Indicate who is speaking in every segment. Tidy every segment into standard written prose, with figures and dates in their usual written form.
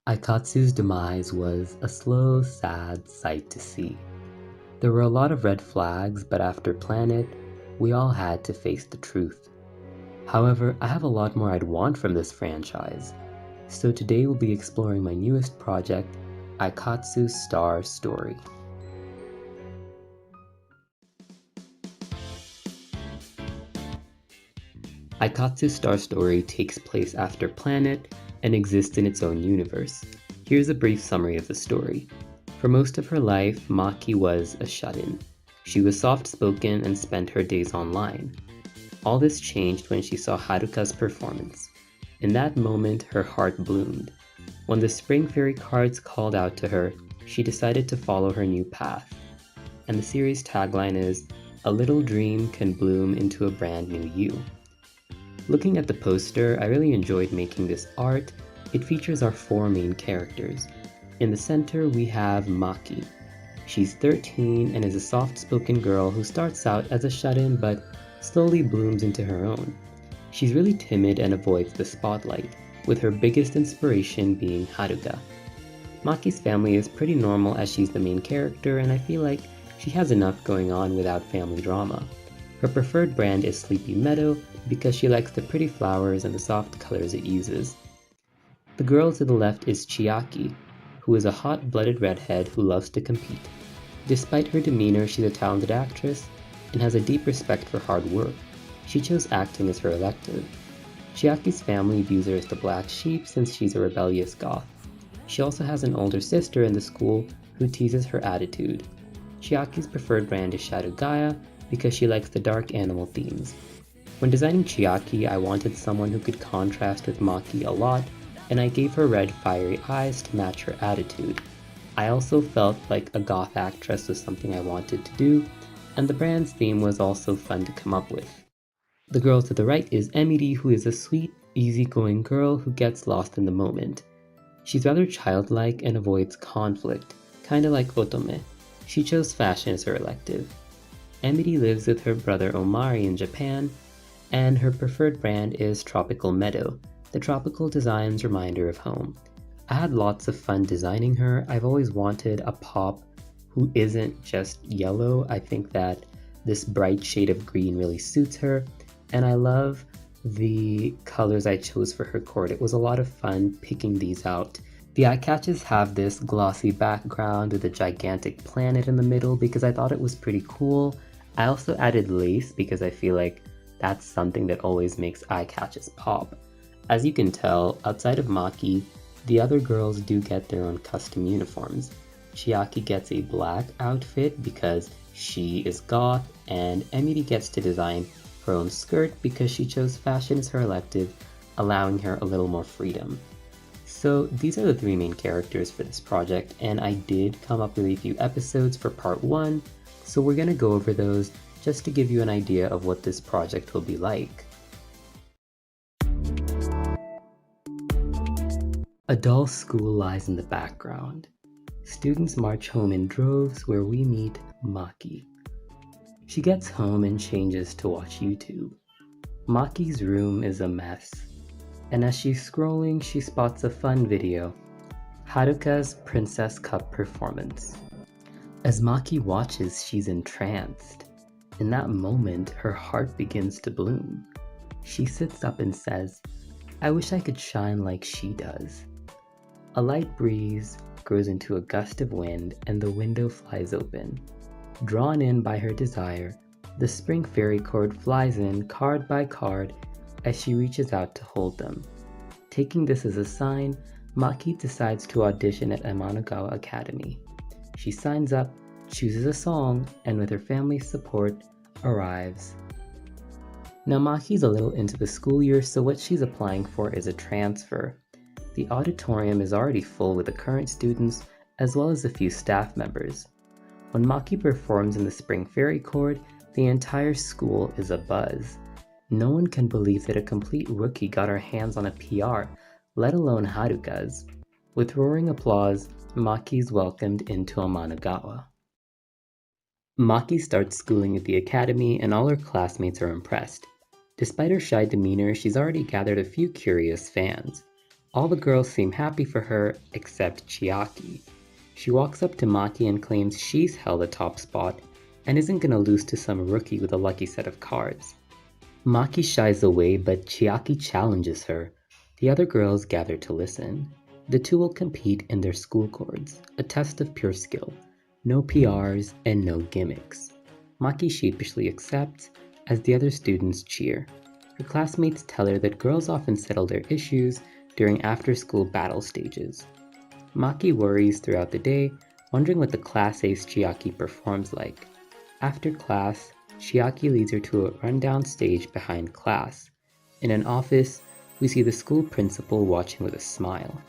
Speaker 1: Aikatsu's demise was a slow, sad sight to see. There were a lot of red flags, but after Planet, we all had to face the truth. However, I have a lot more I'd want from this franchise. So today we'll be exploring my newest project, Aikatsu Star Story. Aikatsu Star Story takes place after Planet and exists in its own universe. Here's a brief summary of the story. For most of her life, Maki was a shut-in. She was soft-spoken and spent her days online. All this changed when she saw Haruka's performance. In that moment, her heart bloomed. When the Spring Fairy cards called out to her, she decided to follow her new path. And the series tagline is, "A little dream can bloom into a brand new you." Looking at the poster, I really enjoyed making this art. It features our four main characters. In the center, we have Maki. She's 13 and is a soft-spoken girl who starts out as a shut-in but slowly blooms into her own. She's really timid and avoids the spotlight, with her biggest inspiration being Haruka. Maki's family is pretty normal as she's the main character, and I feel like she has enough going on without family drama. Her preferred brand is Sleepy Meadow because she likes the pretty flowers and the soft colors it uses. The girl to the left is Chiaki, who is a hot-blooded redhead who loves to compete. Despite her demeanor, she's a talented actress and has a deep respect for hard work. She chose acting as her elective. Chiaki's family views her as the black sheep since she's a rebellious goth. She also has an older sister in the school who teases her attitude. Chiaki's preferred brand is Shadow Gaia because she likes the dark animal themes. When designing Chiaki, I wanted someone who could contrast with Maki a lot, and I gave her red fiery eyes to match her attitude. I also felt like a goth actress was something I wanted to do, and the brand's theme was also fun to come up with. The girl to the right is Emiri, who is a sweet, easygoing girl who gets lost in the moment. She's rather childlike and avoids conflict, kinda like Otome. She chose fashion as her elective. Emiri lives with her brother Omari in Japan, and her preferred brand is Tropical Meadow. The tropical designs remind her of home. I had lots of fun designing her. I've always wanted a pop who isn't just yellow. I think that this bright shade of green really suits her, and I love the colors I chose for her cord. It was a lot of fun picking these out. The eye catches have this glossy background with a gigantic planet in the middle because I thought it was pretty cool. I also added lace because I feel like that's something that always makes eye catches pop. As you can tell, outside of Maki, the other girls do get their own custom uniforms. Chiaki gets a black outfit because she is goth, and Emiri gets to design her own skirt because she chose fashion as her elective, allowing her a little more freedom. So these are the three main characters for this project, and I did come up with a few episodes for part 1, so we're going to go over those just to give you an idea of what this project will be like. A dull school lies in the background. Students march home in droves where we meet Maki. She gets home and changes to watch YouTube. Maki's room is a mess, and as she's scrolling, she spots a fun video, Haruka's Princess Cup performance. As Maki watches, she's entranced. In that moment, her heart begins to bloom. She sits up and says, "I wish I could shine like she does." A light breeze grows into a gust of wind and the window flies open. Drawn in by her desire, the Spring Fairy cord flies in card by card as she reaches out to hold them. Taking this as a sign, Maki decides to audition at Amanogawa Academy. She signs up, chooses a song, and with her family's support, arrives. Now Maki's a little into the school year, so what she's applying for is a transfer. The auditorium is already full with the current students, as well as a few staff members. When Maki performs in the Spring Fairy Chord, the entire school is abuzz. No one can believe that a complete rookie got her hands on a PR, let alone Haruka's. With roaring applause, Maki is welcomed into Amanogawa. Maki starts schooling at the academy and all her classmates are impressed. Despite her shy demeanor, she's already gathered a few curious fans. All the girls seem happy for her except Chiaki. She walks up to Maki and claims she's held the top spot and isn't gonna lose to some rookie with a lucky set of cards. Maki shies away, but Chiaki challenges her. The other girls gather to listen. The two will compete in their school chords, a test of pure skill. No PRs and no gimmicks. Maki sheepishly accepts as the other students cheer. Her classmates tell her that girls often settle their issues during after-school battle stages. Maki worries throughout the day, wondering what the class ace Chiaki performs like. After class, Chiaki leads her to a rundown stage behind class. In an office, we see the school principal watching with a smile.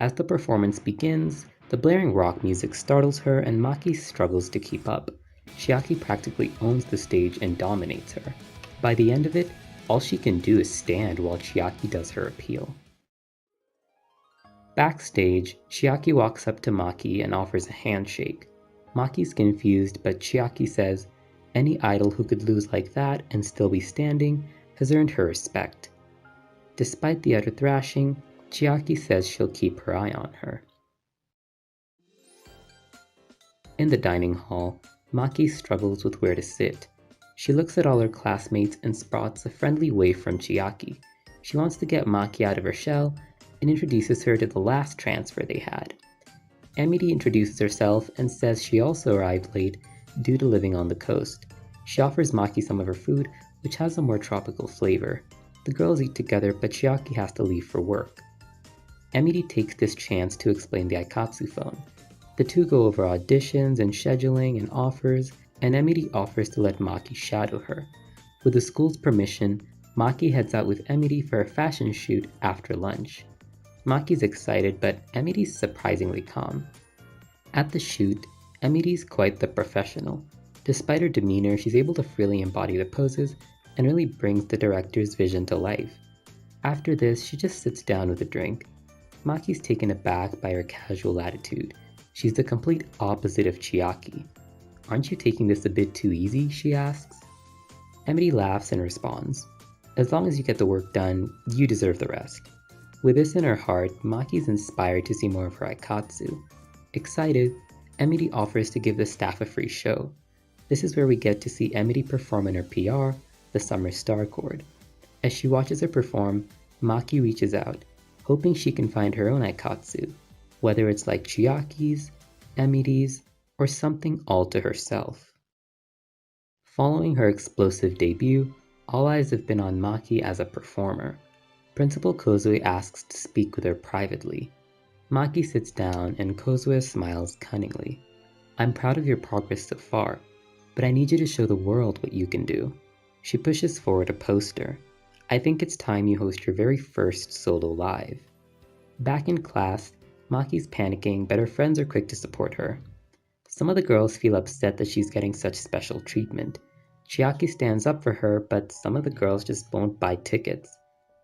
Speaker 1: As the performance begins, the blaring rock music startles her and Maki struggles to keep up. Chiaki practically owns the stage and dominates her. By the end of it, all she can do is stand while Chiaki does her appeal. Backstage, Chiaki walks up to Maki and offers a handshake. Maki's confused, but Chiaki says, any idol who could lose like that and still be standing has earned her respect. Despite the utter thrashing, Chiaki says she'll keep her eye on her. In the dining hall, Maki struggles with where to sit. She looks at all her classmates and spots a friendly wave from Chiaki. She wants to get Maki out of her shell and introduces her to the last transfer they had. Amity introduces herself and says she also arrived late due to living on the coast. She offers Maki some of her food, which has a more tropical flavor. The girls eat together, but Chiaki has to leave for work. Amity takes this chance to explain the Aikatsu phone. The two go over auditions and scheduling and offers, and Amity offers to let Maki shadow her. With the school's permission, Maki heads out with Amity for a fashion shoot after lunch. Maki's excited, but Amity's surprisingly calm. At the shoot, Amity's quite the professional. Despite her demeanor, she's able to freely embody the poses and really brings the director's vision to life. After this, she just sits down with a drink. Maki's taken aback by her casual attitude. She's the complete opposite of Chiaki. Aren't you taking this a bit too easy? She asks. Amity laughs and responds, as long as you get the work done, you deserve the rest. With this in her heart, Maki's inspired to see more of her Aikatsu. Excited, Amity offers to give the staff a free show. This is where we get to see Amity perform in her PR, the Summer Star chord. As she watches her perform, Maki reaches out, hoping she can find her own Aikatsu, whether it's like Chiaki's, Amity's, or something all to herself. Following her explosive debut, all eyes have been on Maki as a performer. Principal Kozue asks to speak with her privately. Maki sits down and Kozue smiles cunningly. I'm proud of your progress so far, but I need you to show the world what you can do. She pushes forward a poster. I think it's time you host your very first solo live. Back in class, Maki's panicking, but her friends are quick to support her. Some of the girls feel upset that she's getting such special treatment. Chiaki stands up for her, but some of the girls just won't buy tickets.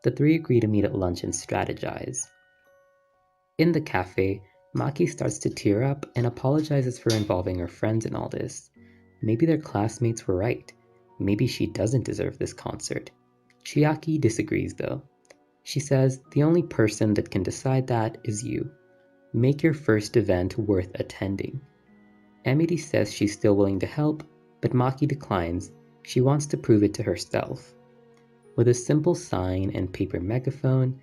Speaker 1: The three agree to meet at lunch and strategize. In the cafe, Maki starts to tear up and apologizes for involving her friends in all this. Maybe their classmates were right. Maybe she doesn't deserve this concert. Chiaki disagrees though. She says the only person that can decide that is you. Make your first event worth attending. Amity says she's still willing to help, but Maki declines. She wants to prove it to herself. With a simple sign and paper megaphone,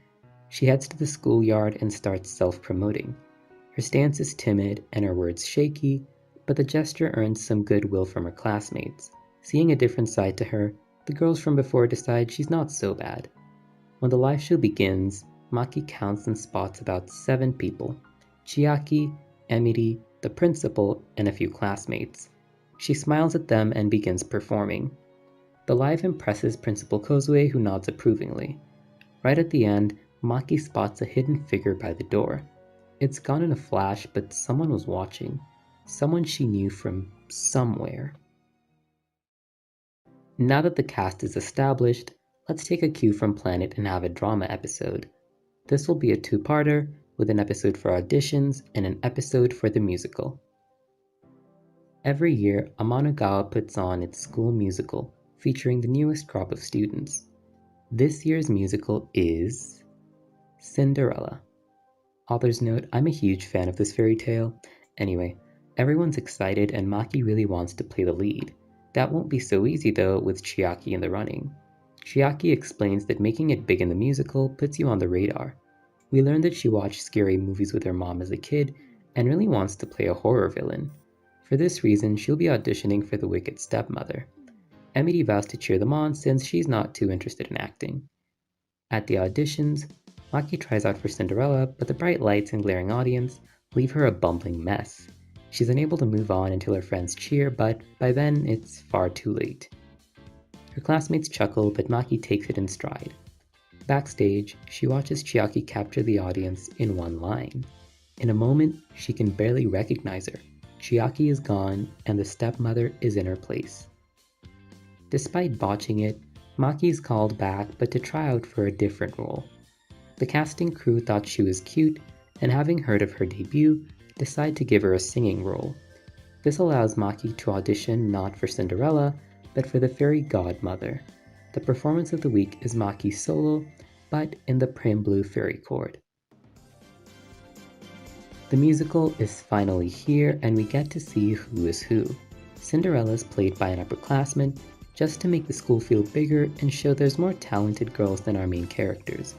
Speaker 1: she heads to the schoolyard and starts self-promoting. Her stance is timid and her words shaky, but the gesture earns some goodwill from her classmates. Seeing a different side to her, the girls from before decide she's not so bad. When the live show begins, Maki counts and spots about 7 people: Chiaki, Amity, the principal, and a few classmates. She smiles at them and begins performing. The live impresses Principal Kozue, who nods approvingly. Right at the end, Maki spots a hidden figure by the door. It's gone in a flash, but someone was watching. Someone she knew from somewhere. Now that the cast is established, let's take a cue from Planet and have a drama episode. This will be a 2-parter, with an episode for auditions and an episode for the musical. Every year, Amanogawa puts on its school musical, featuring the newest crop of students. This year's musical is Cinderella. Author's note, I'm a huge fan of this fairy tale. Anyway, everyone's excited and Maki really wants to play the lead. That won't be so easy though with Chiaki in the running. Chiaki explains that making it big in the musical puts you on the radar. We learn that she watched scary movies with her mom as a kid and really wants to play a horror villain. For this reason, she'll be auditioning for the Wicked Stepmother. Emily vows to cheer them on since she's not too interested in acting. At the auditions, Maki tries out for Cinderella, but the bright lights and glaring audience leave her a bumbling mess. She's unable to move on until her friends cheer, but by then it's far too late. Her classmates chuckle, but Maki takes it in stride. Backstage, she watches Chiaki capture the audience in one line. In a moment, she can barely recognize her. Chiaki is gone, and the stepmother is in her place. Despite botching it, Maki is called back but to try out for a different role. The casting crew thought she was cute, and having heard of her debut, decide to give her a singing role. This allows Maki to audition not for Cinderella, but for the fairy godmother. The performance of the week is Maki's solo, but in the prim blue fairy court. The musical is finally here, and we get to see who is who. Cinderella is played by an upperclassman, just to make the school feel bigger and show there's more talented girls than our main characters.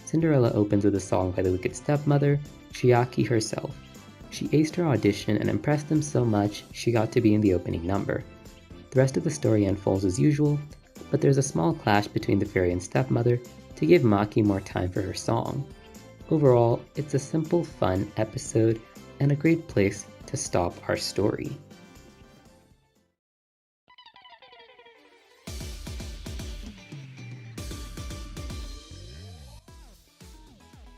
Speaker 1: Cinderella opens with a song by the Wicked Stepmother, Chiaki herself. She aced her audition and impressed them so much she got to be in the opening number. The rest of the story unfolds as usual, but there's a small clash between the fairy and stepmother to give Maki more time for her song. Overall, it's a simple, fun episode and a great place to stop our story.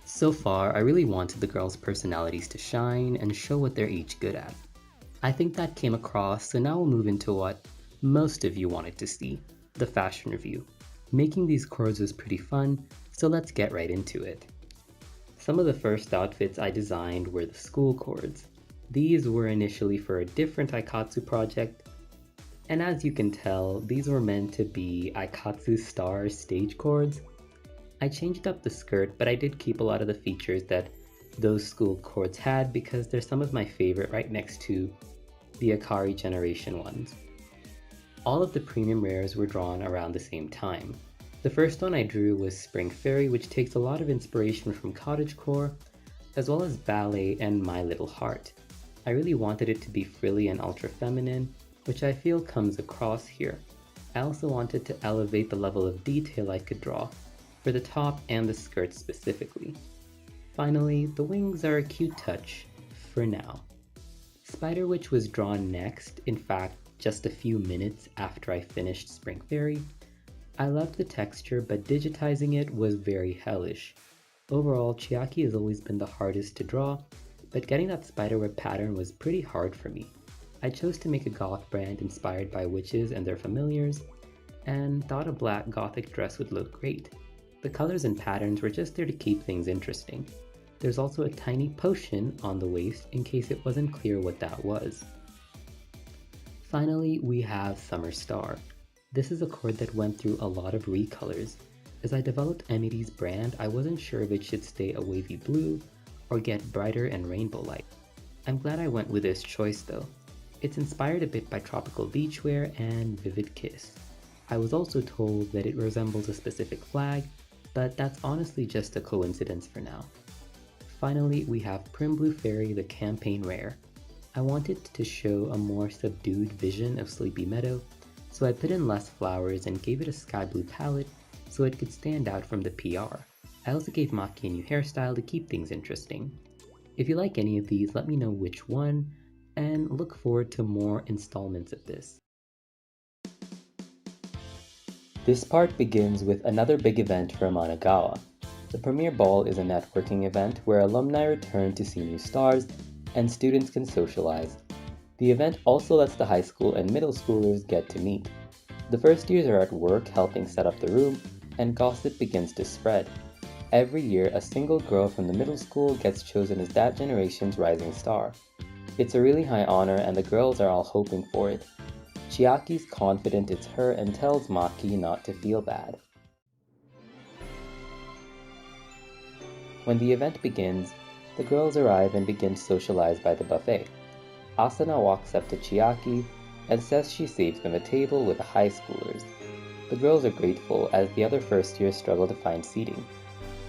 Speaker 1: So far, I really wanted the girls' personalities to shine and show what they're each good at. I think that came across, so now we'll move into what most of you wanted to see, the fashion review. Making these cords was pretty fun, so let's get right into it. Some of the first outfits I designed were the school cords. These were initially for a different Aikatsu project, and as you can tell, these were meant to be Aikatsu Star stage cords. I changed up the skirt, but I did keep a lot of the features that those school cords had because they're some of my favorite right next to the Akari Generation ones. All of the premium rares were drawn around the same time. The first one I drew was Spring Fairy, which takes a lot of inspiration from cottagecore, as well as ballet and My Little Heart. I really wanted it to be frilly and ultra feminine, which I feel comes across here. I also wanted to elevate the level of detail I could draw, for the top and the skirt specifically. Finally, the wings are a cute touch, for now. Spider Witch was drawn next, in fact, just a few minutes after I finished Spring Fairy. I loved the texture, but digitizing it was very hellish. Overall, Chiaki has always been the hardest to draw, but getting that spiderweb pattern was pretty hard for me. I chose to make a goth brand inspired by witches and their familiars, and thought a black gothic dress would look great. The colors and patterns were just there to keep things interesting. There's also a tiny potion on the waist in case it wasn't clear what that was. Finally, we have Summer Star. This is a cord that went through a lot of recolors. As I developed Emily's brand, I wasn't sure if it should stay a wavy blue or get brighter and rainbow light. I'm glad I went with this choice though. It's inspired a bit by tropical beachwear and Vivid Kiss. I was also told that it resembles a specific flag, but that's honestly just a coincidence for now. Finally, we have Prim Blue Fairy, the campaign rare. I wanted to show a more subdued vision of Sleepy Meadow, so I put in less flowers and gave it a sky blue palette so it could stand out from the PR. I also gave Maki a new hairstyle to keep things interesting. If you like any of these, let me know which one, and look forward to more installments of this. This part begins with another big event for Amanogawa. The premiere ball is a networking event where alumni return to see new stars and students can socialize. The event also lets the high school and middle schoolers get to meet. The first years are at work helping set up the room, and gossip begins to spread. Every year, a single girl from the middle school gets chosen as that generation's rising star. It's a really high honor and the girls are all hoping for it. Chiaki's confident it's her and tells Maki not to feel bad. When the event begins, the girls arrive and begin to socialize by the buffet. Asuna walks up to Chiaki and says she saves them a table with the high schoolers. The girls are grateful as the other first years struggle to find seating.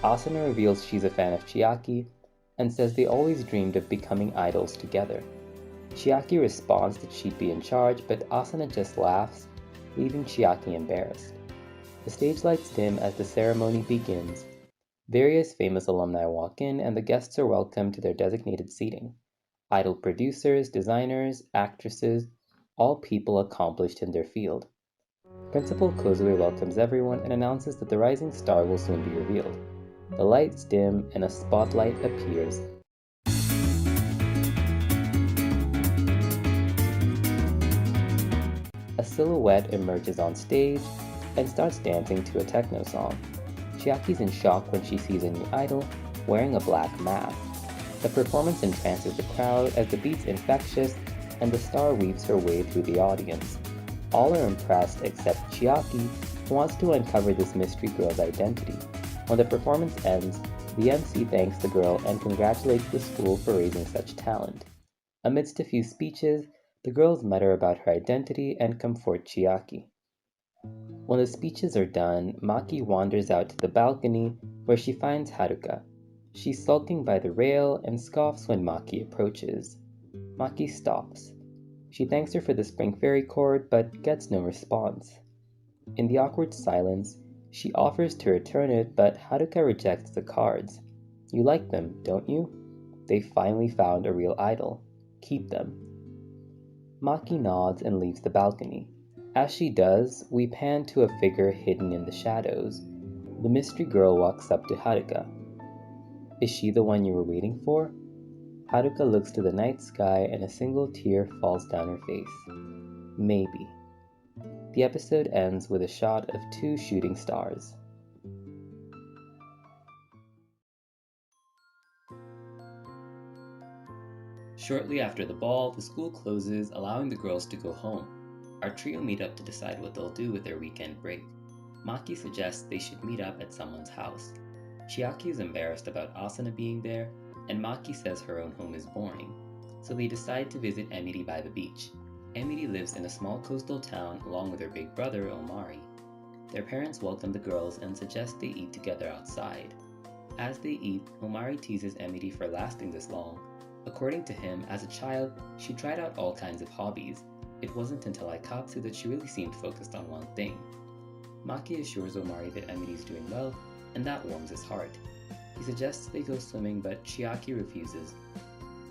Speaker 1: Asuna reveals she's a fan of Chiaki and says they always dreamed of becoming idols together. Chiaki responds that she'd be in charge, but Asuna just laughs, leaving Chiaki embarrassed. The stage lights dim as the ceremony begins. Various famous alumni walk in and the guests are welcomed to their designated seating. Idol producers, designers, actresses, all people accomplished in their field. Principal Kozue welcomes everyone and announces that the rising star will soon be revealed. The lights dim and a spotlight appears. A silhouette emerges on stage and starts dancing to a techno song. Chiaki's in shock when she sees a new idol wearing a black mask. The performance entrances the crowd as the beat's infectious and the star weaves her way through the audience. All are impressed except Chiaki, who wants to uncover this mystery girl's identity. When the performance ends, the MC thanks the girl and congratulates the school for raising such talent. Amidst a few speeches, the girls mutter about her identity and comfort Chiaki. When the speeches are done, Maki wanders out to the balcony where she finds Haruka. She's sulking by the rail and scoffs when Maki approaches. Maki stops. She thanks her for the spring fairy cord but gets no response. In the awkward silence, she offers to return it, but Haruka rejects the cards. You like them, don't you? They finally found a real idol. Keep them. Maki nods and leaves the balcony. As she does, we pan to a figure hidden in the shadows. The mystery girl walks up to Haruka. Is she the one you were waiting for? Haruka looks to the night sky and a single tear falls down her face. Maybe. The episode ends with a shot of two shooting stars. Shortly after the ball, the school closes, allowing the girls to go home. Our trio meet up to decide what they'll do with their weekend break. Maki suggests they should meet up at someone's house. Chiaki is embarrassed about Asuna being there, and Maki says her own home is boring, so they decide to visit Emiri by the beach. Emiri lives in a small coastal town along with her big brother, Omari. Their parents welcome the girls and suggest they eat together outside. As they eat, Omari teases Emiri for lasting this long. According to him, as a child, she tried out all kinds of hobbies. It wasn't until Aikatsu that she really seemed focused on one thing. Maki assures Omari that Emiri's doing well, and that warms his heart. He suggests they go swimming, but Chiaki refuses.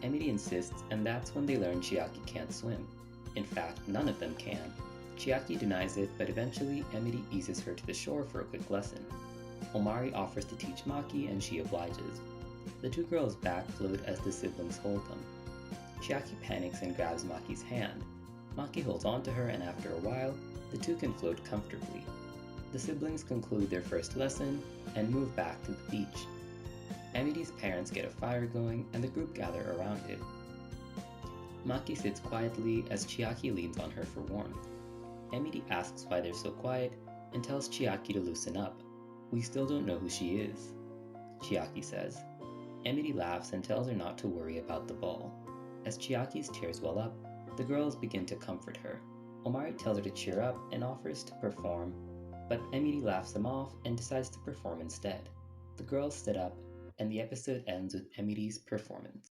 Speaker 1: Emiri insists, and that's when they learn Chiaki can't swim. In fact, none of them can. Chiaki denies it, but eventually Emiri eases her to the shore for a quick lesson. Omari offers to teach Maki, and she obliges. The two girls back float as the siblings hold them. Chiaki panics and grabs Maki's hand. Maki holds on to her, and after a while, the two can float comfortably. The siblings conclude their first lesson and move back to the beach. Emiri's parents get a fire going, and the group gather around it. Maki sits quietly as Chiaki leans on her for warmth. Emiri asks why they're so quiet and tells Chiaki to loosen up. We still don't know who she is, Chiaki says. Emiri laughs and tells her not to worry about the ball. As Chiaki's tears well up, the girls begin to comfort her. Omari tells her to cheer up and offers to perform, but Emiri laughs him off and decides to perform instead. The girls sit up, and the episode ends with Emiri's performance.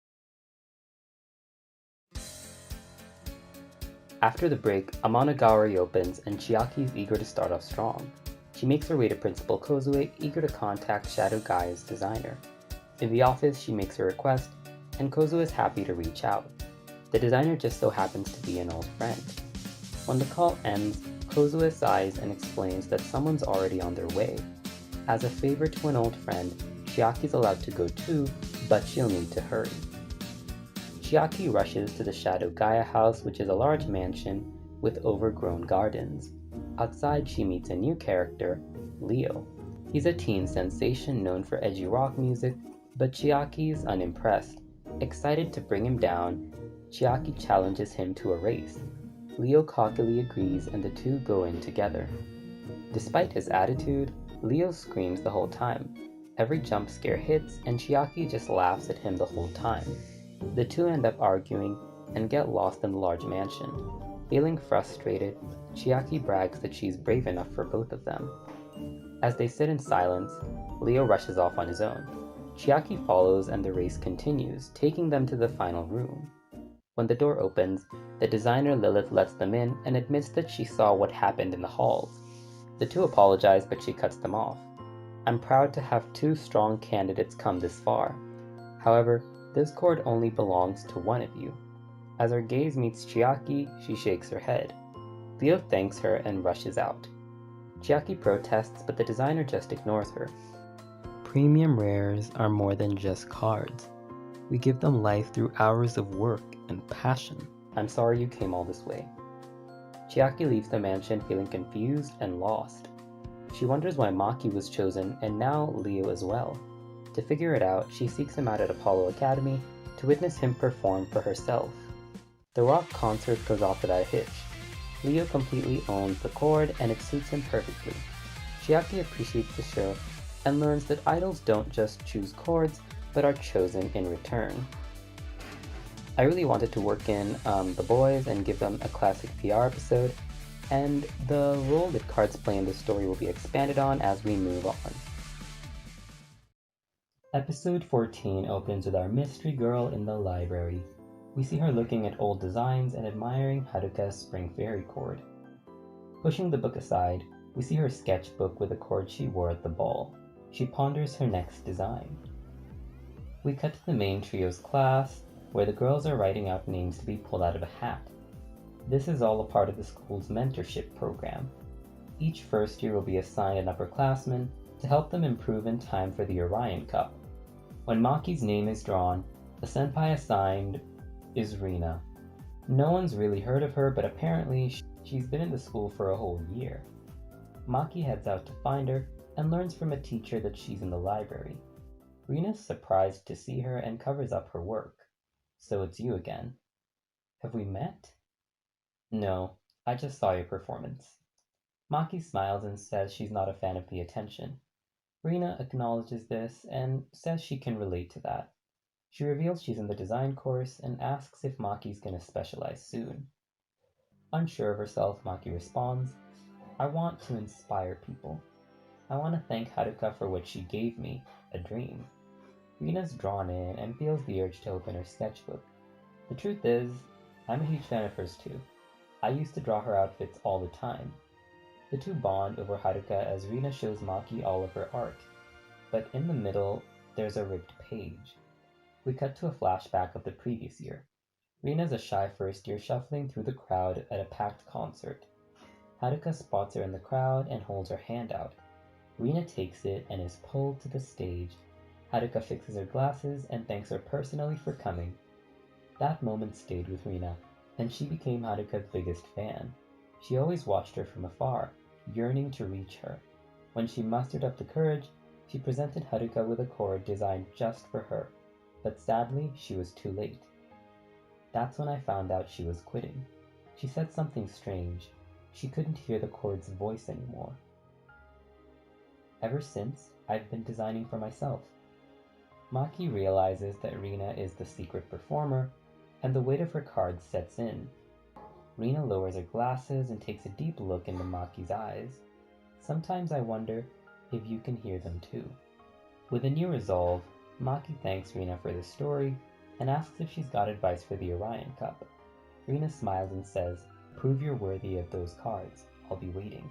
Speaker 1: After the break, Amanogawa reopens and Chiaki is eager to start off strong. She makes her way to Principal Kozue, eager to contact Shadow Gaia's designer. In the office, she makes a request, and Kozue is happy to reach out. The designer just so happens to be an old friend. When the call ends, Kozue sighs and explains that someone's already on their way. As a favor to an old friend, Chiaki's allowed to go too, but she'll need to hurry. Chiaki rushes to the Shadow Gaia house, which is a large mansion with overgrown gardens. Outside, she meets a new character, Leo. He's a teen sensation known for edgy rock music, but Chiaki's unimpressed. Excited to bring him down, Chiaki challenges him to a race. Leo cockily agrees and the two go in together. Despite his attitude, Leo screams the whole time. Every jump scare hits, and Chiaki just laughs at him the whole time. The two end up arguing and get lost in the large mansion. Feeling frustrated, Chiaki brags that she's brave enough for both of them. As they sit in silence, Leo rushes off on his own. Chiaki follows and the race continues, taking them to the final room. When the door opens, the designer Lilith lets them in and admits that she saw what happened in the halls. The two apologize, but she cuts them off. I'm proud to have two strong candidates come this far. However, this cord only belongs to one of you. As her gaze meets Chiaki, she shakes her head. Leo thanks her and rushes out. Chiaki protests, but the designer just ignores her. Premium rares are more than just cards. We give them life through hours of work and passion. I'm sorry you came all this way. Chiaki leaves the mansion feeling confused and lost. She wonders why Maki was chosen and now Leo as well. To figure it out, she seeks him out at Apollo Academy to witness him perform for herself. The rock concert goes off without a hitch. Leo completely owns the chord and it suits him perfectly. Chiaki appreciates the show and learns that idols don't just choose chords, but are chosen in return. I really wanted to work in the boys and give them a classic PR episode, and the role that cards play in the story will be expanded on as we move on. Episode 14 opens with our mystery girl in the library. We see her looking at old designs and admiring Haruka's spring fairy cord. Pushing the book aside, we see her sketchbook with a cord she wore at the ball. She ponders her next design. We cut to the main trio's class, where the girls are writing out names to be pulled out of a hat. This is all a part of the school's mentorship program. Each first year will be assigned an upperclassman to help them improve in time for the Orion Cup. When Maki's name is drawn, the senpai assigned is Rina. No one's really heard of her, but apparently she's been in the school for a whole year. Maki heads out to find her and learns from a teacher that she's in the library. Rina's surprised to see her and covers up her work. So it's you again. Have we met? No, I just saw your performance. Maki smiles and says she's not a fan of the attention. Rina acknowledges this and says she can relate to that. She reveals she's in the design course and asks if Maki's gonna specialize soon. Unsure of herself, Maki responds, I want to inspire people. I want to thank Haruka for what she gave me, a dream. Rina's drawn in and feels the urge to open her sketchbook. The truth is, I'm a huge fan of hers too. I used to draw her outfits all the time. The two bond over Haruka as Rina shows Maki all of her art, but in the middle, there's a ripped page. We cut to a flashback of the previous year. Rina's a shy first year shuffling through the crowd at a packed concert. Haruka spots her in the crowd and holds her hand out. Rina takes it and is pulled to the stage. Haruka fixes her glasses and thanks her personally for coming. That moment stayed with Rina, and she became Haruka's biggest fan. She always watched her from afar, yearning to reach her. When she mustered up the courage, she presented Haruka with a cord designed just for her, but sadly, she was too late. That's when I found out she was quitting. She said something strange. She couldn't hear the cord's voice anymore. Ever since, I've been designing for myself. Maki realizes that Rina is the secret performer, and the weight of her cards sets in. Rina lowers her glasses and takes a deep look into Maki's eyes. Sometimes I wonder if you can hear them too. With a new resolve, Maki thanks Rina for the story and asks if she's got advice for the Orion Cup. Rina smiles and says, "Prove you're worthy of those cards. I'll be waiting."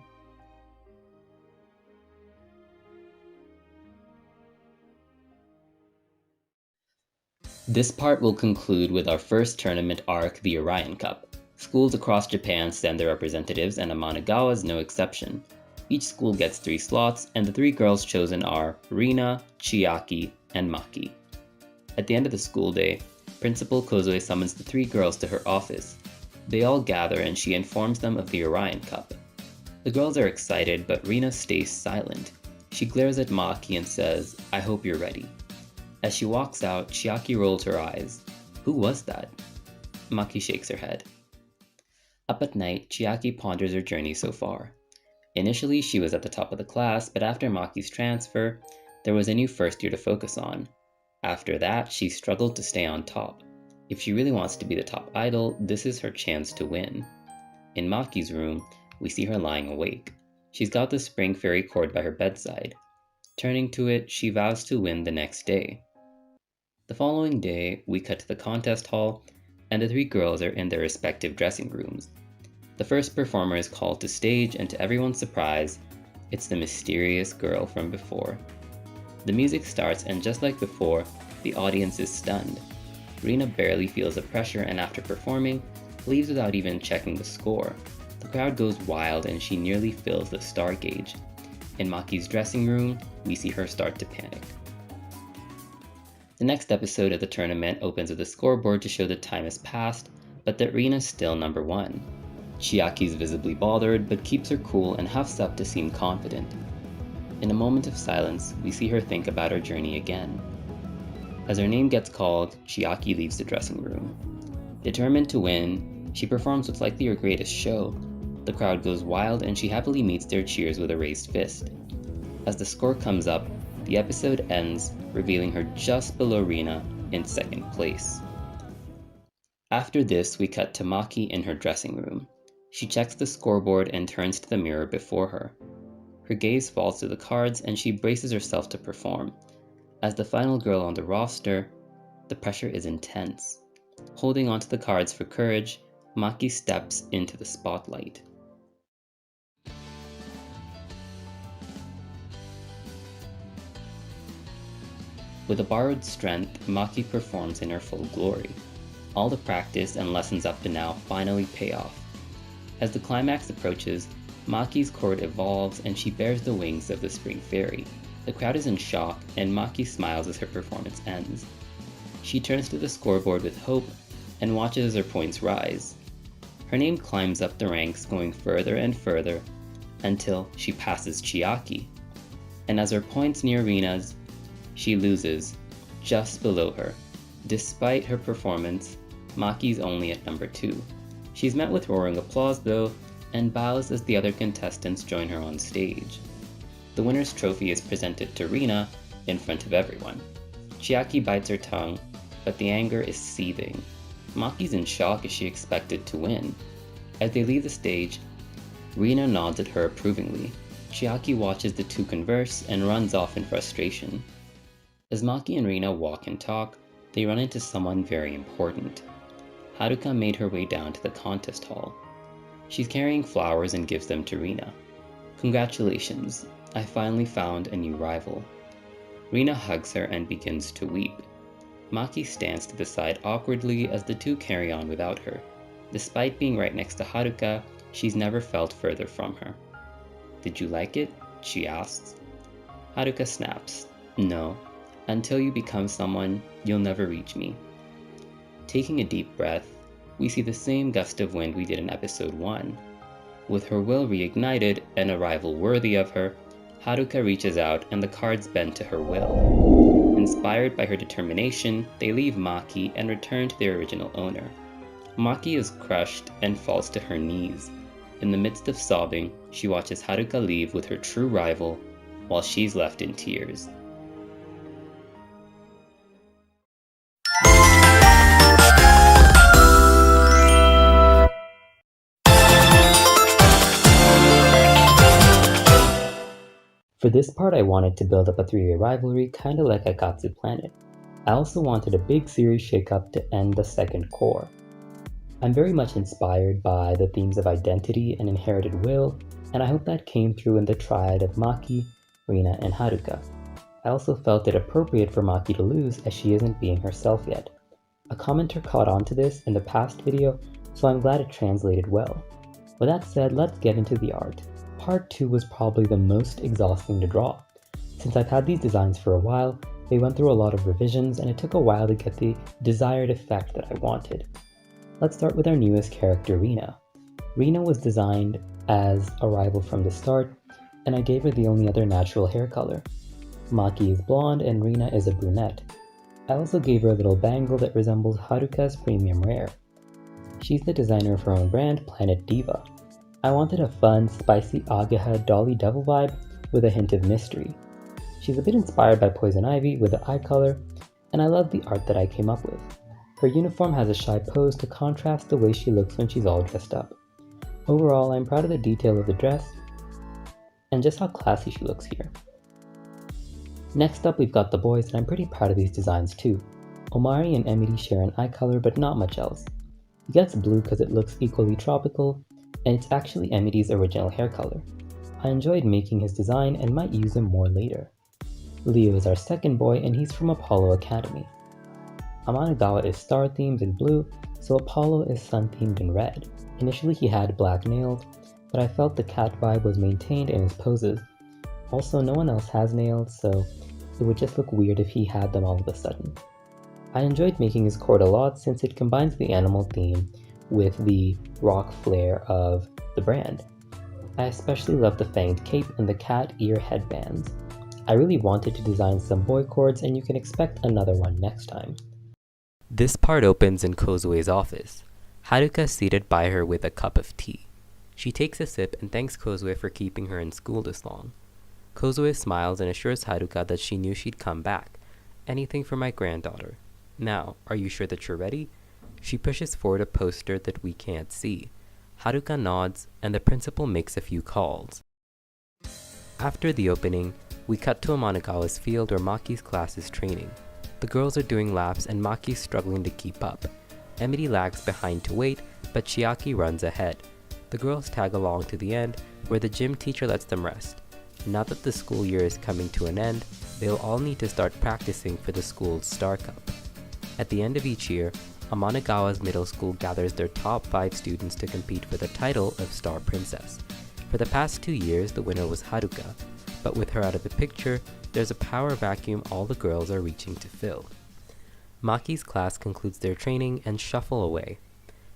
Speaker 1: This part will conclude with our first tournament arc, the Orion Cup. Schools across Japan send their representatives, and Amanogawa is no exception. Each school gets 3 slots, and the 3 girls chosen are Rina, Chiaki, and Maki. At the end of the school day, Principal Kozue summons the 3 girls to her office. They all gather and she informs them of the Orion Cup. The girls are excited, but Rina stays silent. She glares at Maki and says, "I hope you're ready." As she walks out, Chiaki rolls her eyes. Who was that? Maki shakes her head. Up at night, Chiaki ponders her journey so far. Initially, she was at the top of the class, but after Maki's transfer, There was a new first year to focus on. After that, she struggled to stay on top. If she really wants to be the top idol, this is her chance to win. In Maki's room, we see her lying awake. She's got the spring fairy cord by her bedside. Turning to it, she vows to win the next day. The following day, we cut to the contest hall, and the three girls are in their respective dressing rooms. The first performer is called to stage, and to everyone's surprise, it's the mysterious girl from before. The music starts, and just like before, the audience is stunned. Rina barely feels the pressure, and after performing, leaves without even checking the score. The crowd goes wild, and she nearly fills the star gauge. In Maki's dressing room, we see her start to panic. The next episode of the tournament opens with a scoreboard to show the time has passed, but that Rina's still number one. Chiaki's visibly bothered, but keeps her cool and huffs up to seem confident. In a moment of silence, we see her think about her journey again. As her name gets called, Chiaki leaves the dressing room. Determined to win, she performs what's likely her greatest show. The crowd goes wild, and she happily meets their cheers with a raised fist. As the score comes up, the episode ends, revealing her just below Rina in second place. After this, we cut to Maki in her dressing room. She checks the scoreboard and turns to the mirror before her. Her gaze falls to the cards, and she braces herself to perform. As the final girl on the roster, the pressure is intense. Holding onto the cards for courage, Maki steps into the spotlight. With a borrowed strength, Maki performs in her full glory. All the practice and lessons up to now finally pay off. As the climax approaches, Maki's cord evolves and she bears the wings of the spring fairy. The crowd is in shock, and Maki smiles as her performance ends. She turns to the scoreboard with hope and watches as her points rise. Her name climbs up the ranks, going further and further until she passes Chiaki. And as her points near Rina's, she loses, just below her. Despite her performance, Maki's only at number 2. She's met with roaring applause though, and bows as the other contestants join her on stage. The winner's trophy is presented to Rina in front of everyone. Chiaki bites her tongue, but the anger is seething. Maki's in shock as she expected to win. As they leave the stage, Rina nods at her approvingly. Chiaki watches the two converse and runs off in frustration. As Maki and Rina walk and talk, they run into someone very important. Haruka made her way down to the contest hall. She's carrying flowers and gives them to Rina. "Congratulations, I finally found a new rival." Rina hugs her and begins to weep. Maki stands to the side awkwardly as the two carry on without her. Despite being right next to Haruka, she's never felt further from her. "Did you like it?" she asks. Haruka snaps, "No. Until you become someone, you'll never reach me." Taking a deep breath, we see the same gust of wind we did in episode 1. With her will reignited and a rival worthy of her, Haruka reaches out and the cards bend to her will. Inspired by her determination, they leave Maki and return to their original owner. Maki is crushed and falls to her knees. In the midst of sobbing, she watches Haruka leave with her true rival, while she's left in tears. For this part, I wanted to build up a 3-way rivalry, kinda like Aikatsu Planet. I also wanted a big series shakeup to end the second core. I'm very much inspired by the themes of identity and inherited will, and I hope that came through in the triad of Maki, Rina, and Haruka. I also felt it appropriate for Maki to lose as she isn't being herself yet. A commenter caught on to this in the past video, so I'm glad it translated well. With that said, let's get into the art. Part 2 was probably the most exhausting to draw. Since I've had these designs for a while, they went through a lot of revisions and it took a while to get the desired effect that I wanted. Let's start with our newest character, Rina. Rina was designed as a rival from the start, and I gave her the only other natural hair color. Maki is blonde and Rina is a brunette. I also gave her a little bangle that resembles Haruka's premium rare. She's the designer of her own brand, Planet Diva. I wanted a fun, spicy Agaha Dolly Devil vibe with a hint of mystery. She's a bit inspired by Poison Ivy with the eye color, and I love the art that I came up with. Her uniform has a shy pose to contrast the way she looks when she's all dressed up. Overall, I'm proud of the detail of the dress and just how classy she looks here. Next up, we've got the boys, and I'm pretty proud of these designs too. Omari and Emily share an eye color, but not much else. He gets blue because it looks equally tropical, and it's actually Emily's original hair color. I enjoyed making his design and might use him more later. Leo is our second boy, and he's from Apollo Academy. Amanogawa is star themed in blue, so Apollo is sun themed in red. Initially he had black nails, but I felt the cat vibe was maintained in his poses. Also, no one else has nails, so it would just look weird if he had them all of a sudden. I enjoyed making his cord a lot since it combines the animal theme with the rock flair of the brand. I especially love the fanged cape and the cat ear headbands. I really wanted to design some boy cords, and you can expect another one next time.
Speaker 2: This part opens in Kozue's office. Haruka is seated by her with a cup of tea. She takes a sip and thanks Kozue for keeping her in school this long. Kozue smiles and assures Haruka that she knew she'd come back. Anything for my granddaughter. Now, are you sure that you're ready? She pushes forward a poster that we can't see. Haruka nods, and the principal makes a few calls. After the opening, we cut to Amanagawa's field where Maki's class is training. The girls are doing laps and Maki's struggling to keep up. Emily lags behind to wait, but Chiaki runs ahead. The girls tag along to the end, where the gym teacher lets them rest. Now that the school year is coming to an end, they'll all need to start practicing for the school's Star Cup. At the end of each year, Amanagawa's middle school gathers their top 5 students to compete for the title of Star Princess. For the past 2 years, the winner was Haruka, but with her out of the picture, there's a power vacuum all the girls are reaching to fill. Maki's class concludes their training and shuffle away.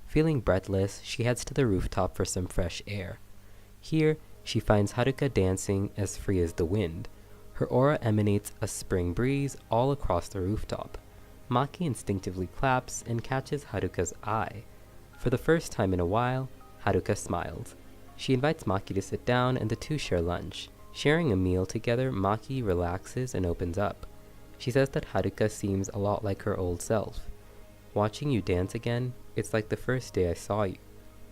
Speaker 2: Feeling breathless, she heads to the rooftop for some fresh air. Here, she finds Haruka dancing as free as the wind. Her aura emanates a spring breeze all across the rooftop. Maki instinctively claps and catches Haruka's eye. For the first time in a while, Haruka smiles. She invites Maki to sit down and the two share lunch. Sharing a meal together, Maki relaxes and opens up. She says that Haruka seems a lot like her old self. Watching you dance again, it's like the first day I saw you.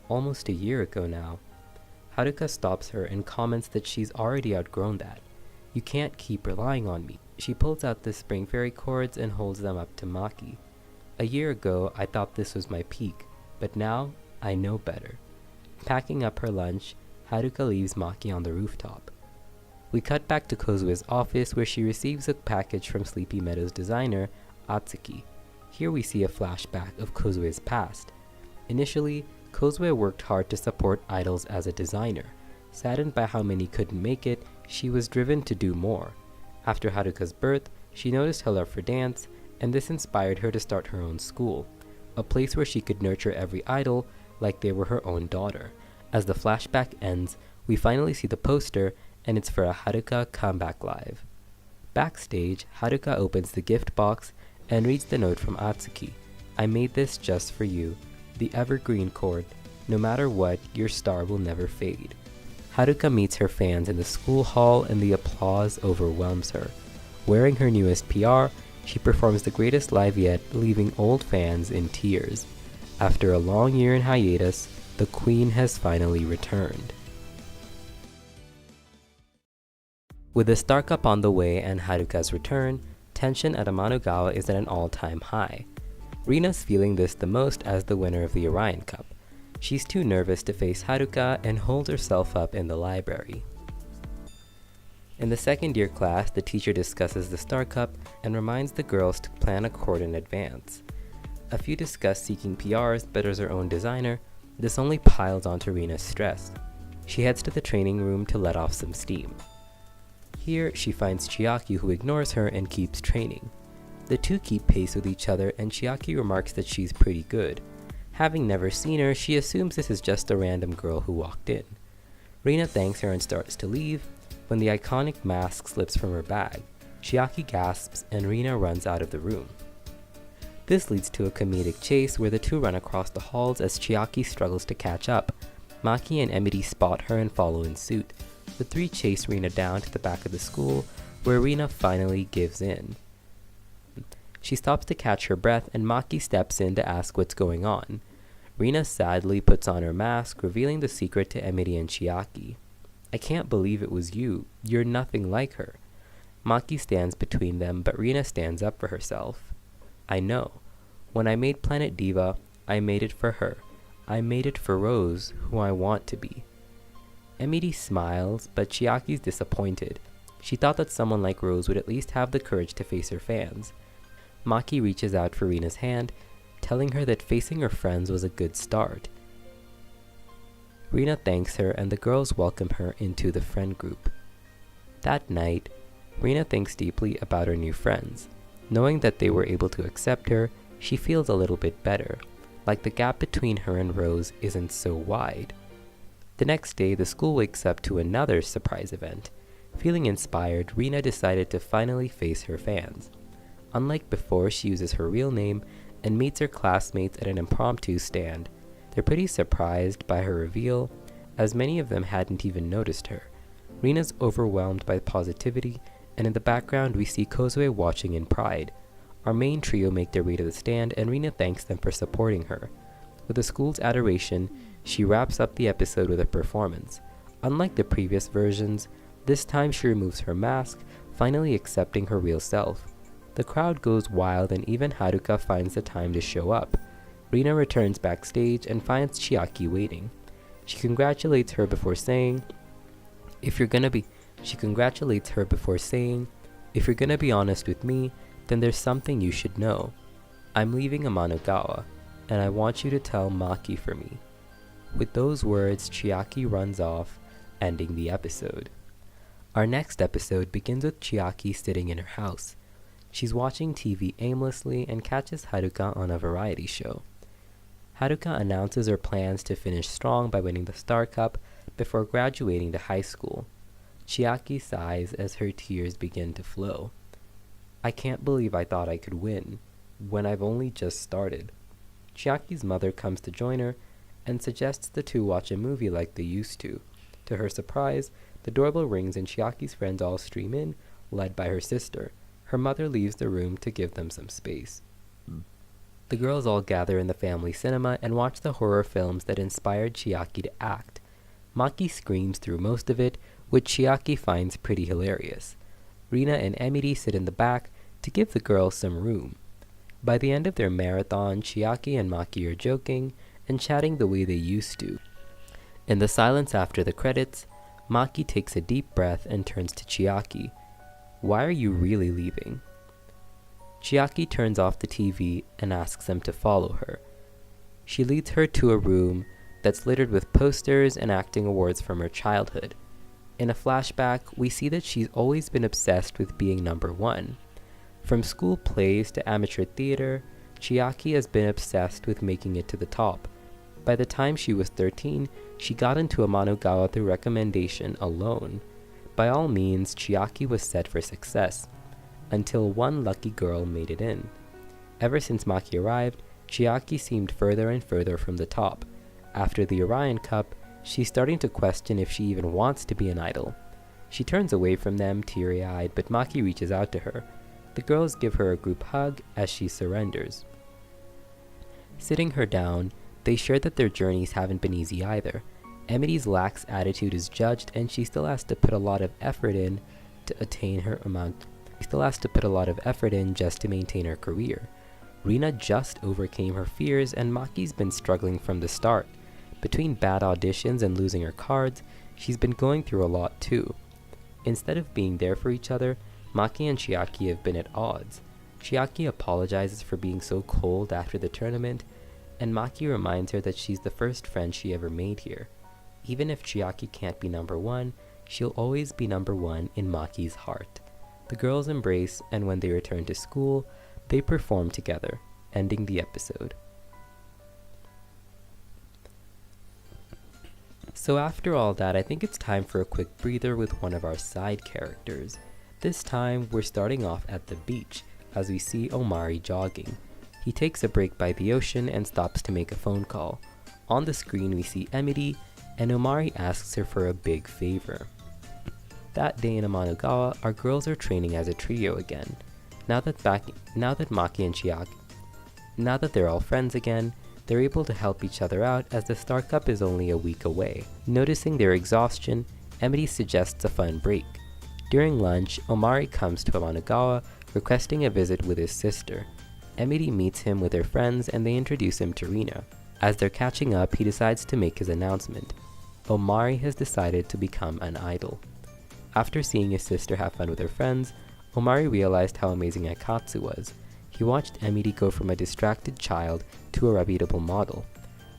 Speaker 2: Almost a year ago now. Haruka stops her and comments that she's already outgrown that. You can't keep relying on me. She pulls out the spring fairy cords and holds them up to Maki. A year ago, I thought this was my peak, but now I know better. Packing up her lunch, Haruka leaves Maki on the rooftop. We cut back to Kozue's office where she receives a package from Sleepy Meadow's designer, Atsuki. Here we see a flashback of Kozue's past. Initially, Kozue worked hard to support idols as a designer. Saddened by how many couldn't make it, she was driven to do more. After Haruka's birth, she noticed her love for dance, and this inspired her to start her own school, a place where she could nurture every idol like they were her own daughter. As the flashback ends, we finally see the poster, and it's for a Haruka comeback live. Backstage, Haruka opens the gift box and reads the note from Atsuki. I made this just for you, the evergreen cord. No matter what, your star will never fade. Haruka meets her fans in the school hall and the applause overwhelms her. Wearing her newest PR, she performs the greatest live yet, leaving old fans in tears. After a long year in hiatus, the queen has finally returned. With the Star Cup on the way and Haruka's return, tension at Amanogawa is at an all-time high. Rina's feeling this the most as the winner of the Orion Cup. She's too nervous to face Haruka and holds herself up in the library. In the second year class, the teacher discusses the Star Cup and reminds the girls to plan a court in advance. A few discuss seeking PRs, but as her own designer, this only piles onto Rina's stress. She heads to the training room to let off some steam. Here, she finds Chiaki, who ignores her and keeps training. The two keep pace with each other, and Chiaki remarks that she's pretty good. Having never seen her, she assumes this is just a random girl who walked in. Rina thanks her and starts to leave, when the iconic mask slips from her bag. Chiaki gasps, and Rina runs out of the room. This leads to a comedic chase where the two run across the halls as Chiaki struggles to catch up. Maki and Emily spot her and follow in suit. The three chase Rina down to the back of the school, where Rina finally gives in. She stops to catch her breath and Maki steps in to ask what's going on. Rina sadly puts on her mask, revealing the secret to Emiri and Chiaki. "I can't believe it was you. You're nothing like her." Maki stands between them, but Rina stands up for herself. "I know. When I made Planet Diva, I made it for her. I made it for Rose, who I want to be." Emiri smiles, but Chiaki's disappointed. She thought that someone like Rose would at least have the courage to face her fans. Maki reaches out for Rina's hand, telling her that facing her friends was a good start. Rina thanks her and the girls welcome her into the friend group. That night, Rina thinks deeply about her new friends. Knowing that they were able to accept her, she feels a little bit better, like the gap between her and Rose isn't so wide. The next day, the school wakes up to another surprise event. Feeling inspired, Rina decided to finally face her fans. Unlike before, she uses her real name and meets her classmates at an impromptu stand. They're pretty surprised by her reveal, as many of them hadn't even noticed her. Rina's overwhelmed by positivity, and in the background we see Kozue watching in pride. Our main trio make their way to the stand, and Rina thanks them for supporting her. With the school's adoration, she wraps up the episode with a performance. Unlike the previous versions, this time she removes her mask, finally accepting her real self. The crowd goes wild and even Haruka finds the time to show up. Rina returns backstage and finds Chiaki waiting. She congratulates her before saying, if you're gonna be honest with me, then there's something you should know. I'm leaving Amanogawa, and I want you to tell Maki for me." With those words, Chiaki runs off, ending the episode. Our next episode begins with Chiaki sitting in her house. She's watching TV aimlessly and catches Haruka on a variety show. Haruka announces her plans to finish strong by winning the Star Cup before graduating to high school. Chiaki sighs as her tears begin to flow. "I can't believe I thought I could win, when I've only just started." Chiaki's mother comes to join her and suggests the two watch a movie like they used to. To her surprise, the doorbell rings and Chiaki's friends all stream in, led by her sister. Her mother leaves the room to give them some space. The girls all gather in the family cinema and watch the horror films that inspired Chiaki to act. Maki screams through most of it, which Chiaki finds pretty hilarious. Rina and Emiri sit in the back to give the girls some room. By the end of their marathon, Chiaki and Maki are joking and chatting the way they used to. In the silence after the credits, Maki takes a deep breath and turns to Chiaki. "Why are you really leaving?" Chiaki turns off the TV and asks them to follow her. She leads her to a room that's littered with posters and acting awards from her childhood. In a flashback, we see that she's always been obsessed with being number one. From school plays to amateur theater, Chiaki has been obsessed with making it to the top. By the time she was 13, she got into Amanogawa through recommendation alone. By all means, Chiaki was set for success, until one lucky girl made it in. Ever since Maki arrived, Chiaki seemed further and further from the top. After the Orion Cup, she's starting to question if she even wants to be an idol. She turns away from them, teary-eyed, but Maki reaches out to her. The girls give her a group hug as she surrenders. Sitting her down, they share that their journeys haven't been easy either. Emily's lax attitude is judged, and she still has to put a lot of effort in to attain her amount. She still has to put a lot of effort in just to maintain her career. Rina just overcame her fears, and Maki's been struggling from the start. Between bad auditions and losing her cards, she's been going through a lot too. Instead of being there for each other, Maki and Chiaki have been at odds. Chiaki apologizes for being so cold after the tournament, and Maki reminds her that she's the first friend she ever made here. Even if Chiaki can't be number one, she'll always be number one in Maki's heart. The girls embrace, and when they return to school, they perform together, ending the episode. So after all that, I think it's time for a quick breather with one of our side characters. This time, we're starting off at the beach, as we see Omari jogging. He takes a break by the ocean and stops to make a phone call. On the screen, we see Emily, and Omari asks her for a big favor. That day in Amanogawa, our girls are training as a trio again. Now that Maki and Chiaki, now that they're all friends again, they're able to help each other out as the Star Cup is only a week away. Noticing their exhaustion, Emily suggests a fun break. During lunch, Omari comes to Amanogawa, requesting a visit with his sister. Emily meets him with her friends and they introduce him to Rina. As they're catching up, he decides to make his announcement. Omari has decided to become an idol. After seeing his sister have fun with her friends, Omari realized how amazing Aikatsu was. He watched Emily go from a distracted child to a reputable model.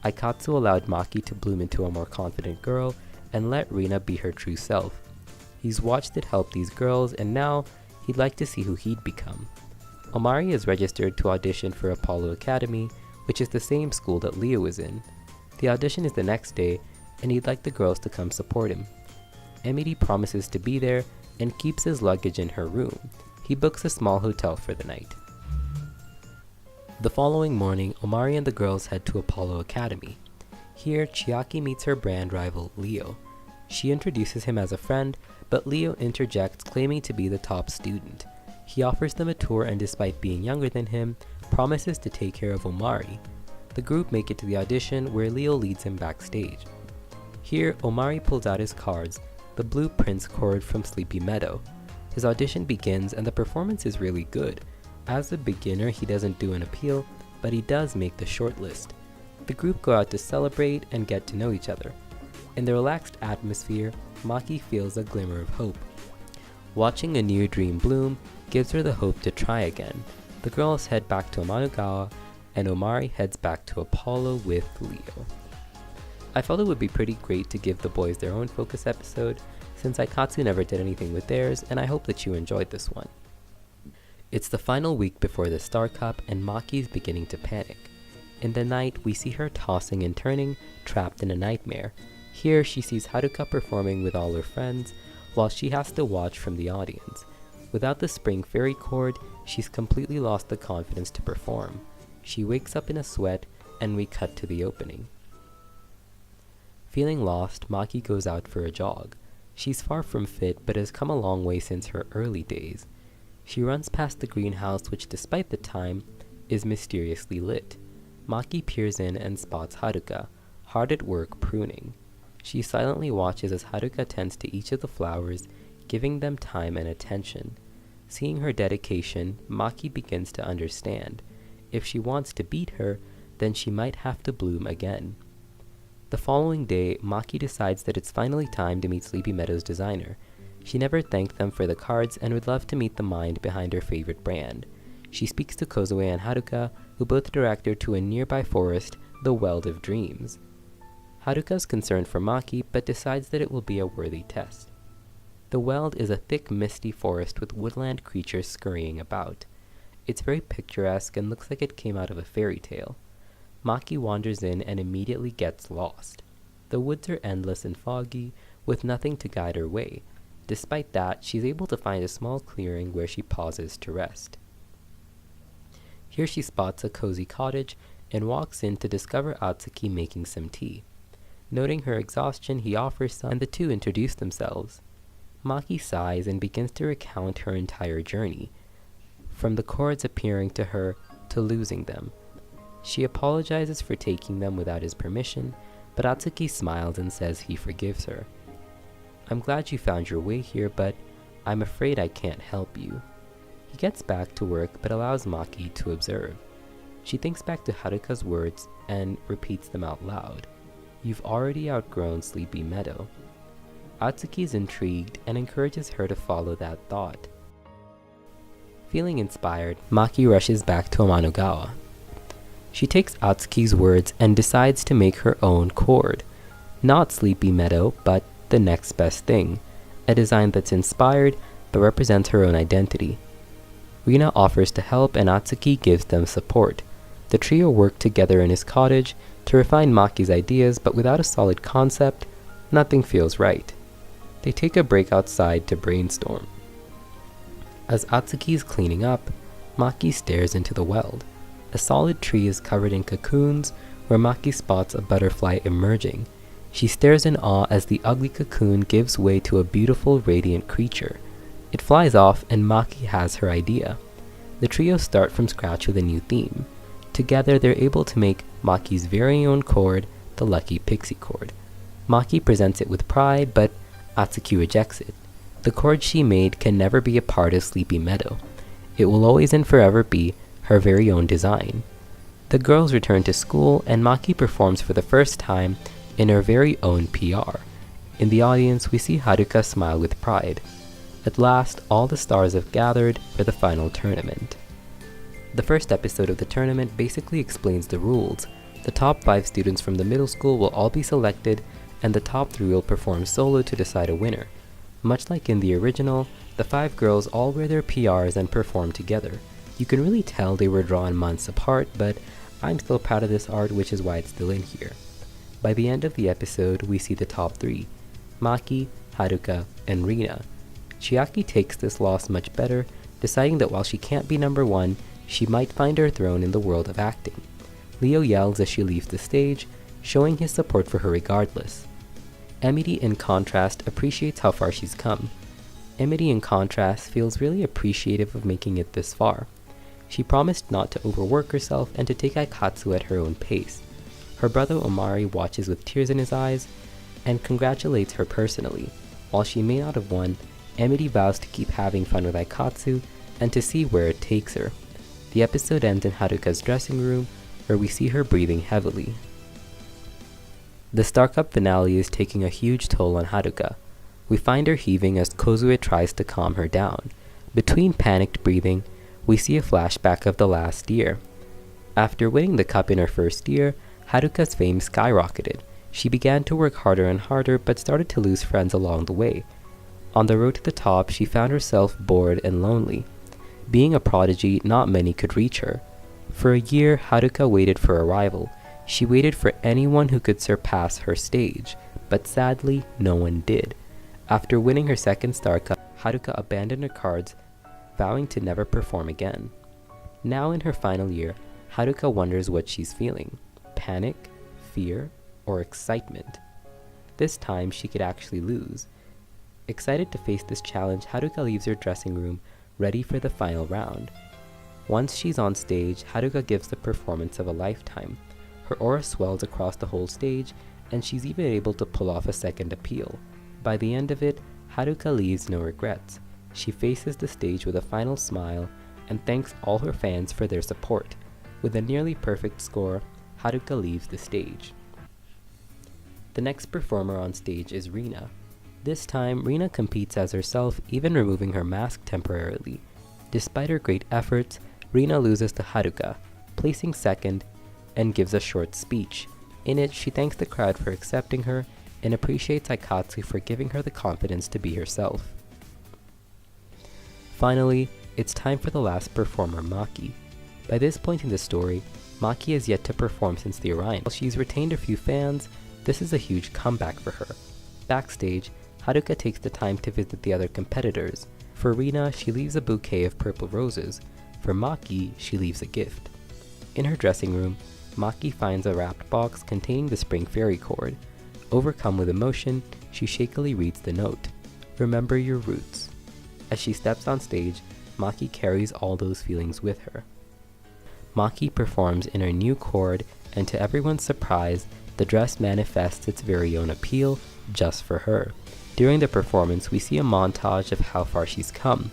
Speaker 2: Aikatsu allowed Maki to bloom into a more confident girl and let Rina be her true self. He's watched it help these girls and now he'd like to see who he'd become. Omari is registered to audition for Apollo Academy, which is the same school that Leo is in. The audition is the next day and he'd like the girls to come support him. Emily promises to be there and keeps his luggage in her room. He books a small hotel for the night. The following morning, Omari and the girls head to Apollo Academy. Here, Chiaki meets her brand rival, Leo. She introduces him as a friend, but Leo interjects, claiming to be the top student. He offers them a tour and despite being younger than him, promises to take care of Omari. The group make it to the audition where Leo leads him backstage. Here, Omari pulls out his cards, the Blue Prince chord from Sleepy Meadow. His audition begins and the performance is really good. As a beginner, he doesn't do an appeal, but he does make the shortlist. The group go out to celebrate and get to know each other. In the relaxed atmosphere, Maki feels a glimmer of hope. Watching a new dream bloom gives her the hope to try again. The girls head back to Amanogawa, and Omari heads back to Apollo with Leo. I felt it would be pretty great to give the boys their own focus episode, since Aikatsu never did anything with theirs, and I hope that you enjoyed this one. It's the final week before the Star Cup, and Maki's beginning to panic. In the night, we see her tossing and turning, trapped in a nightmare. Here, she sees Haruka performing with all her friends, while she has to watch from the audience. Without the spring fairy cord, she's completely lost the confidence to perform. She wakes up in a sweat, and we cut to the opening. Feeling lost, Maki goes out for a jog. She's far from fit, but has come a long way since her early days. She runs past the greenhouse, which despite the time, is mysteriously lit. Maki peers in and spots Haruka, hard at work pruning. She silently watches as Haruka tends to each of the flowers, giving them time and attention. Seeing her dedication, Maki begins to understand. If she wants to beat her, then she might have to bloom again. The following day, Maki decides that it's finally time to meet Sleepy Meadow's designer. She never thanked them for the cards and would love to meet the mind behind her favorite brand. She speaks to Kozue and Haruka, who both direct her to a nearby forest, the Weld of Dreams. Haruka's concerned for Maki, but decides that it will be a worthy test. The Weld is a thick, misty forest with woodland creatures scurrying about. It's very picturesque and looks like it came out of a fairy tale. Maki wanders in and immediately gets lost. The woods are endless and foggy, with nothing to guide her way. Despite that, she's able to find a small clearing where she pauses to rest. Here she spots a cozy cottage and walks in to discover Atsuki making some tea. Noting her exhaustion, he offers some, and the two introduce themselves. Maki sighs and begins to recount her entire journey, from the cords appearing to her to losing them. She apologizes for taking them without his permission, but Atsuki smiles and says he forgives her. I'm glad you found your way here, but I'm afraid I can't help you. He gets back to work but allows Maki to observe. She thinks back to Haruka's words and repeats them out loud. You've already outgrown Sleepy Meadow. Atsuki's intrigued and encourages her to follow that thought. Feeling inspired, Maki rushes back to Amanogawa. She takes Atsuki's words and decides to make her own cord. Not Sleepy Meadow, but the next best thing, a design that's inspired but represents her own identity. Rina offers to help and Atsuki gives them support. The trio work together in his cottage to refine Maki's ideas, but without a solid concept, nothing feels right. They take a break outside to brainstorm. As Atsuki is cleaning up, Maki stares into the weld. A solid tree is covered in cocoons where Maki spots a butterfly emerging. She stares in awe as the ugly cocoon gives way to a beautiful, radiant creature. It flies off, and Maki has her idea. The trio start from scratch with a new theme. Together, they're able to make Maki's very own chord, the Lucky Pixie chord. Maki presents it with pride, but Atsuki rejects it. The chord she made can never be a part of Sleepy Meadow. It will always and forever be her very own design. The girls return to school, and Maki performs for the first time in her very own PR. In the audience, we see Haruka smile with pride. At last, all the stars have gathered for the final tournament. The first episode of the tournament basically explains the rules. The top 5 students from the middle school will all be selected, and the top 3 will perform solo to decide a winner. Much like in the original, the 5 girls all wear their PRs and perform together. You can really tell they were drawn months apart, but I'm still proud of this art, which is why it's still in here. By the end of the episode, we see the top 3, Maki, Haruka, and Rina. Chiaki takes this loss much better, deciding that while she can't be number 1, she might find her throne in the world of acting. Leo yells as she leaves the stage, showing his support for her regardless. Emily, in contrast, appreciates how far she's come. Emily, in contrast, feels really appreciative of making it this far. She promised not to overwork herself and to take Aikatsu at her own pace. Her brother Omari watches with tears in his eyes and congratulates her personally. While she may not have won, Emily vows to keep having fun with Aikatsu and to see where it takes her. The episode ends in Haruka's dressing room, where we see her breathing heavily. The Star Cup finale is taking a huge toll on Haruka. We find her heaving as Kozue tries to calm her down. Between panicked breathing, we see a flashback of the last year. After winning the cup in her first year, Haruka's fame skyrocketed. She began to work harder and harder, but started to lose friends along the way. On the road to the top, she found herself bored and lonely. Being a prodigy, not many could reach her. For a year, Haruka waited for a rival. She waited for anyone who could surpass her stage, but sadly, no one did. After winning her second Star Cup, Haruka abandoned her cards, vowing to never perform again. Now in her final year, Haruka wonders what she's feeling: panic, fear, or excitement. This time, she could actually lose. Excited to face this challenge, Haruka leaves her dressing room, ready for the final round. Once she's on stage, Haruka gives the performance of a lifetime. Her aura swells across the whole stage, and she's even able to pull off a second appeal. By the end of it, Haruka leaves no regrets. She faces the stage with a final smile and thanks all her fans for their support. With a nearly perfect score, Haruka leaves the stage. The next performer on stage is Rina. This time, Rina competes as herself, even removing her mask temporarily. Despite her great efforts, Rina loses to Haruka, placing second, and gives a short speech. In it, she thanks the crowd for accepting her and appreciates Aikatsu for giving her the confidence to be herself. Finally, it's time for the last performer, Maki. By this point in the story, Maki has yet to perform since the Orion. While she's retained a few fans, this is a huge comeback for her. Backstage, Haruka takes the time to visit the other competitors. For Rina, she leaves a bouquet of purple roses. For Maki, she leaves a gift. In her dressing room, Maki finds a wrapped box containing the Spring Fairy chord. Overcome with emotion, she shakily reads the note: "Remember your roots." As she steps on stage, Maki carries all those feelings with her. Maki performs in her new chord, and to everyone's surprise, the dress manifests its very own appeal just for her. During the performance, we see a montage of how far she's come,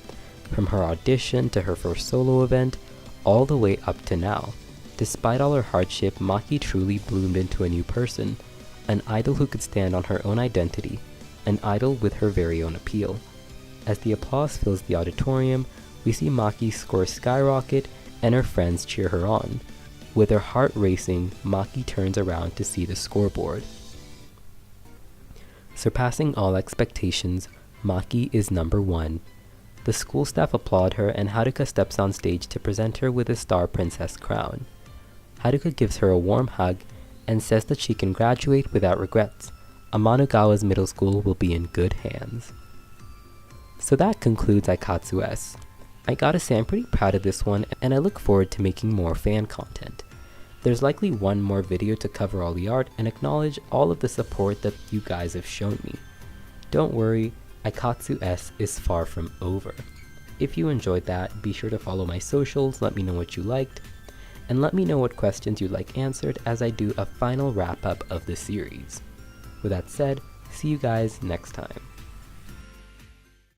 Speaker 2: from her audition to her first solo event, all the way up to now. Despite all her hardship, Maki truly bloomed into a new person, an idol who could stand on her own identity, an idol with her very own appeal. As the applause fills the auditorium, we see Maki's score skyrocket and her friends cheer her on. With her heart racing, Maki turns around to see the scoreboard. Surpassing all expectations, Maki is number 1. The school staff applaud her, and Haruka steps on stage to present her with a Star Princess crown. Haruka gives her a warm hug and says that she can graduate without regrets. Amanogawa's middle school will be in good hands. So that concludes Aikatsu S. I gotta say, I'm pretty proud of this one, and I look forward to making more fan content. There's likely one more video to cover all the art and acknowledge all of the support that you guys have shown me. Don't worry, Aikatsu S is far from over. If you enjoyed that, be sure to follow my socials, let me know what you liked, and let me know what questions you'd like answered as I do a final wrap up of the series. With that said, see you guys next time.